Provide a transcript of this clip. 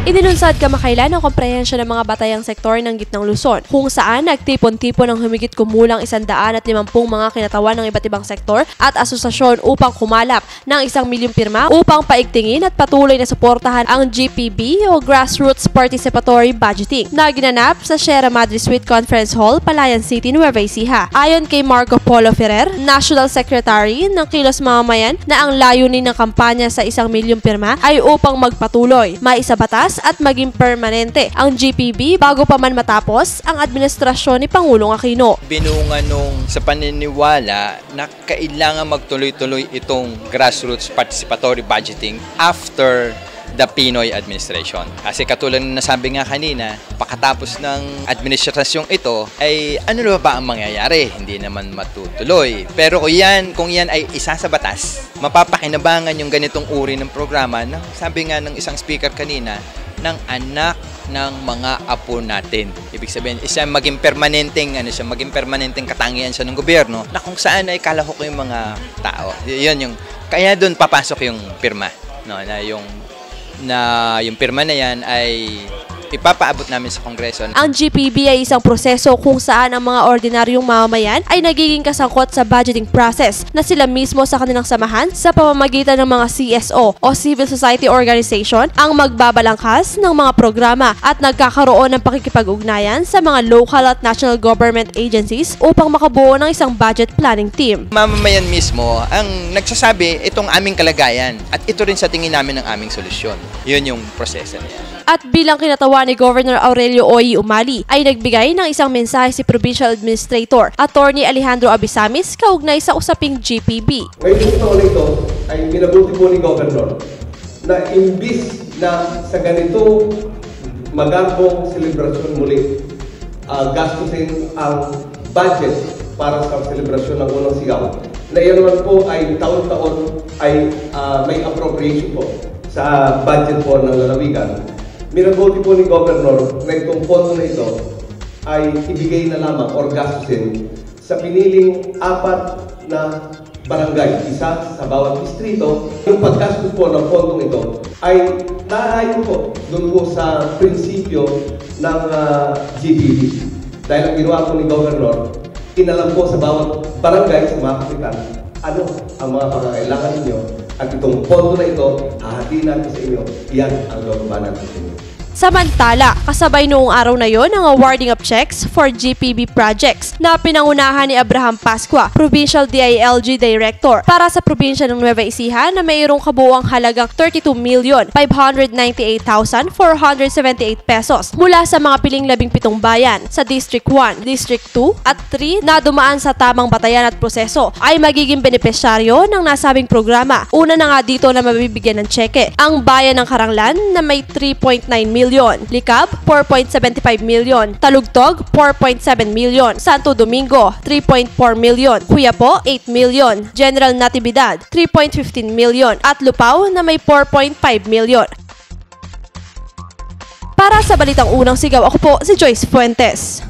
Inilunsad kamakailan ang komprehensya ng mga batayang sektor ng Gitnang Luzon, kung saan nagtipon-tipon ng humigit kumulang 150 mga kinatawan ng iba't ibang sektor at asosasyon upang kumalap ng 1 milyong pirma upang paigtingin at patuloy na suportahan ang GPB o Grassroots Participatory Budgeting na ginanap sa Sierra Madre Suite Conference Hall, Palayan City, Nueva Ecija. Ayon kay Marco Polo Ferrer, National Secretary ng Kilos Mamamayan, na ang layunin ng kampanya sa 1 milyong pirma ay upang magpatuloy, maisabatas at maging permanente ang GPB bago pa man matapos ang administrasyon ni Pangulong Aquino. Binunga nung sa paniniwala na kailangan magtuloy-tuloy itong grassroots participatory budgeting after the Pinoy administration. Kasi katulad na nasabi nga kanina, pagkatapos ng administrasyong ito, ay ano ba ang mangyayari? Hindi naman matutuloy. Pero kung yan ay isa sa batas, mapapakinabangan yung ganitong uri ng programa na sabi nga ng isang speaker kanina, ng anak ng mga apo natin. Ibig sabihin, maging permanenteng katangian siya ng gobyerno na kung saan ay kalahok yung mga tao. Kaya doon papasok yung pirma. No, yung pirma na yan ay ipapaabot namin sa Kongreso. Ang GPB ay isang proseso kung saan ang mga ordinaryong mamamayan ay nagiging kasangkot sa budgeting process na sila mismo sa kanilang samahan sa pamamagitan ng mga CSO o Civil Society Organization ang magbabalangkas ng mga programa at nagkakaroon ng pakikipag-ugnayan sa mga local at national government agencies upang makabuo ng isang budget planning team. Mamamayan mismo ang nagsasabi itong aming kalagayan at ito rin sa tingin namin ang aming solusyon. Yun yung proseso niya. At bilang kinatawa ni Governor Aurelio Oy Umali, ay nagbigay ng isang mensahe si Provincial Administrator, Attorney Alejandro Abisamis, kaugnay sa usaping GPB. Ngayong taon ito ay minabuti po ni Governor na imbis na sa ganito magarbong selebrasyon muli, gastusin ang budget para sa selebrasyon ng unang sigaw. Na iyan naman po ay taon-taon ay may appropriation po sa budget po ng lalawigan. Minabuti po ni Governor na itong pondo na ito ay ibigay na lamang or gastusin sa piniling 4 na barangay, isa sa bawat distrito. Yung paggastos po ng pondong ito ay naayon po doon po sa prinsipyo ng GPB. Dahil ang ginawa po ni Governor, inalam po sa bawat barangay, sa mga kapitan, ano ang mga pangangailangan ninyo at itong pondo na ito, hahatiin natin sa inyo, yan ang gagawa natin sa inyo. Samantala, kasabay noong araw na yon ang awarding of checks for GPB projects na pinangunahan ni Abraham Pascua, Provincial DILG Director, para sa probinsya ng Nueva Ecija na mayroong kabuuang halagang 32,598,478 pesos mula sa mga piling 17 bayan sa District 1, District 2 at 3 na dumaan sa tamang batayan at proseso ay magiging benepisyaryo ng nasabing programa. Una na nga dito na mabibigyan ng tseke ang bayan ng Karanglan na may 3.9 million, Likab 4.75 million, Talugtog 4.7 million, Santo Domingo 3.4 million, Quiapo 8 million, General Natividad 3.15 million at Lupao na may 4.5 million. Para sa Balitang Unang Sigaw, ako po si Joyce Fuentes.